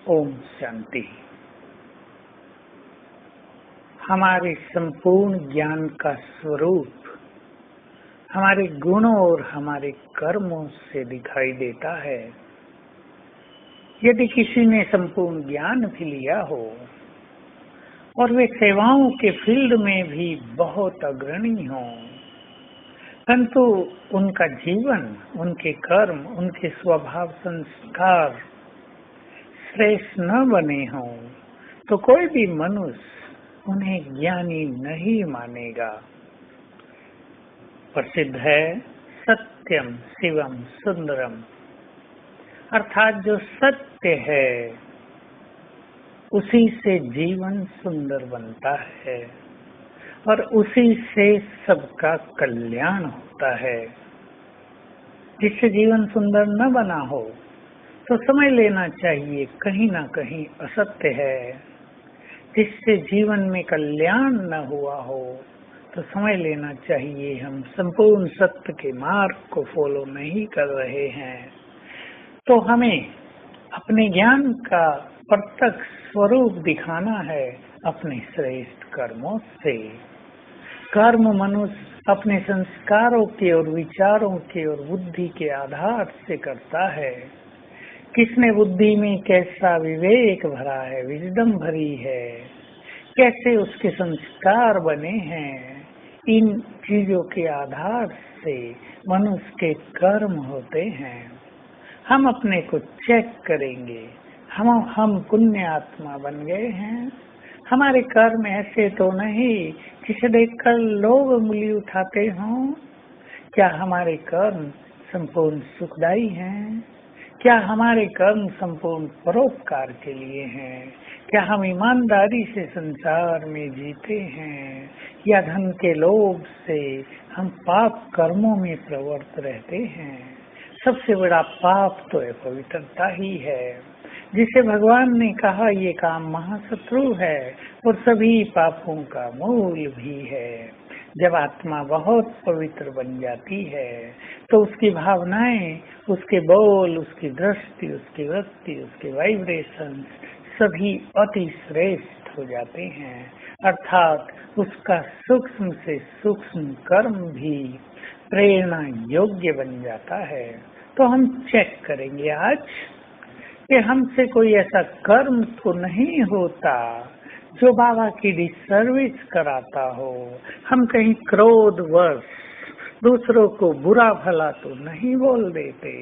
ओम शांति। हमारे संपूर्ण ज्ञान का स्वरूप हमारे गुणों और हमारे कर्मों से दिखाई देता है। यदि किसी ने संपूर्ण ज्ञान भी लिया हो और वे सेवाओं के फील्ड में भी बहुत अग्रणी हो, परंतु उनका जीवन, उनके कर्म, उनके स्वभाव संस्कार श्रेष्ठ न बने हों, तो कोई भी मनुष्य उन्हें ज्ञानी नहीं मानेगा। प्रसिद्ध है सत्यम शिवम सुंदरम, अर्थात जो सत्य है उसी से जीवन सुंदर बनता है और उसी से सबका कल्याण होता है। जिससे जीवन सुंदर न बना हो तो समझ लेना चाहिए कहीं ना कहीं असत्य है। जिससे जीवन में कल्याण न हुआ हो तो समझ लेना चाहिए हम संपूर्ण सत्य के मार्ग को फॉलो नहीं कर रहे हैं। तो हमें अपने ज्ञान का प्रत्यक्ष स्वरूप दिखाना है अपने श्रेष्ठ कर्मों से। कर्म मनुष्य अपने संस्कारों के और विचारों के और बुद्धि के आधार से करता है। किसने बुद्धि में कैसा विवेक भरा है, विजडम भरी है, कैसे उसके संस्कार बने हैं, इन चीजों के आधार से मनुष्य के कर्म होते हैं। हम अपने को चेक करेंगे, हम पुण्य आत्मा बन गए हैं। हमारे कर्म ऐसे तो नहीं जिसे देखकर लोग उंगली उठाते हों। क्या हमारे कर्म संपूर्ण सुखदायी हैं? क्या हमारे कर्म संपूर्ण परोपकार के लिए हैं? क्या हम ईमानदारी से संसार में जीते हैं या धन के लोभ से हम पाप कर्मों में प्रवृत्त रहते हैं? सबसे बड़ा पाप तो अपवित्रता ही है, जिसे भगवान ने कहा ये काम महाशत्रु है और सभी पापों का मूल भी है। जब आत्मा बहुत पवित्र बन जाती है तो उसकी भावनाएं, उसके बोल, उसकी दृष्टि, उसकी वृत्ति, उसके वाइब्रेशन सभी अति श्रेष्ठ हो जाते हैं। अर्थात उसका सूक्ष्म से सूक्ष्म कर्म भी प्रेरणा योग्य बन जाता है। तो हम चेक करेंगे आज कि हमसे कोई ऐसा कर्म तो नहीं होता जो बाबा की डिसर्विस कराता हो। हम कहीं क्रोधवश दूसरों को बुरा भला तो नहीं बोल देते,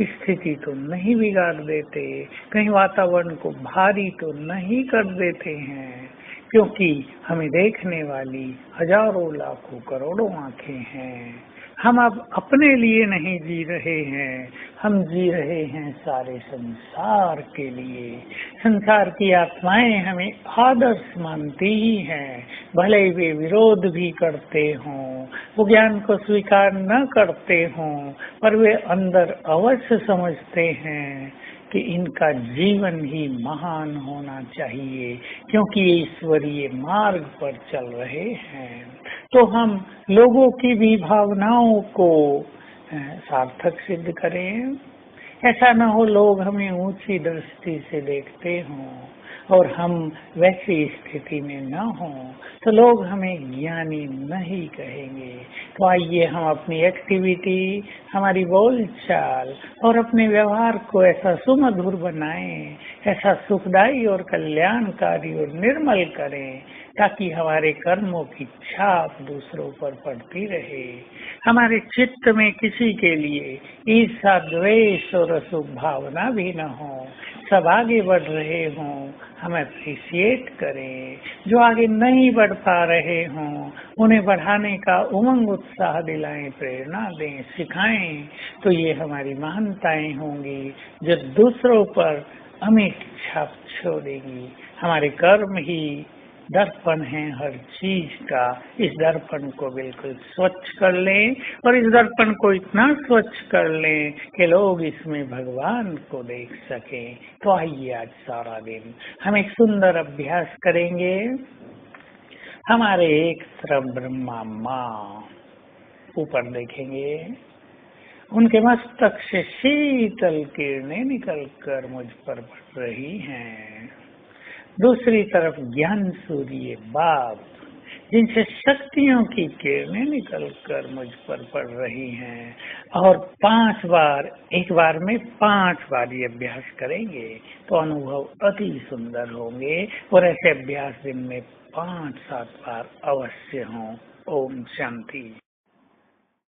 स्थिति तो नहीं बिगाड़ देते, कहीं वातावरण को भारी तो नहीं कर देते हैं, क्योंकि हमें देखने वाली हजारों लाखों करोड़ों आंखें हैं। हम अब अपने लिए नहीं जी रहे हैं, हम जी रहे हैं सारे संसार के लिए। संसार की आत्माएं हमें आदर्श मानती ही हैं, भले वे विरोध भी करते हों, वो ज्ञान को स्वीकार न करते हों, पर वे अंदर अवश्य समझते हैं कि इनका जीवन ही महान होना चाहिए, क्योंकि ये ईश्वरीय मार्ग पर चल रहे हैं। तो हम लोगों की भी भावनाओं को सार्थक सिद्ध करें। ऐसा न हो लोग हमें ऊंची दृष्टि से देखते हों और हम वैसी स्थिति में न हों तो लोग हमें ज्ञानी नहीं कहेंगे। तो आइए हम अपनी एक्टिविटी, हमारी बोलचाल और अपने व्यवहार को ऐसा सुमधुर बनाएं, ऐसा सुखदायी और कल्याणकारी और निर्मल करें, ताकि हमारे कर्मों की छाप दूसरों पर पड़ती रहे। हमारे चित्त में किसी के लिए ईर्ष्या, द्वेष और अशुभ भावना भी न हो। सब आगे बढ़ रहे हों, हम अप्रिशिएट करें। जो आगे नहीं बढ़ पा रहे हों उन्हें बढ़ाने का उमंग उत्साह दिलाएं, प्रेरणा दें, सिखाएं। तो ये हमारी महानताएं होंगी जो दूसरों पर अमिट छाप छोड़ेगी। हमारे कर्म ही दर्पण है हर चीज का। इस दर्पण को बिल्कुल स्वच्छ कर लें और इस दर्पण को इतना स्वच्छ कर लें कि लोग इसमें भगवान को देख सकें। तो आइए आज सारा दिन हम एक सुंदर अभ्यास करेंगे। हमारे एक तरफ ब्रह्मा माँ ऊपर देखेंगे उनके मस्तक से शीतल किरणें निकलकर मुझ पर पड़ रही हैं। दूसरी तरफ ज्ञान सूर्य बाप, जिनसे शक्तियों की किरणें निकलकर मुझ पर पड़ रही हैं, और 5 बार, एक बार में 5 बार ये अभ्यास करेंगे तो अनुभव अति सुंदर होंगे। और ऐसे अभ्यास दिन में 5-7 बार अवश्य हों। ओम शांति।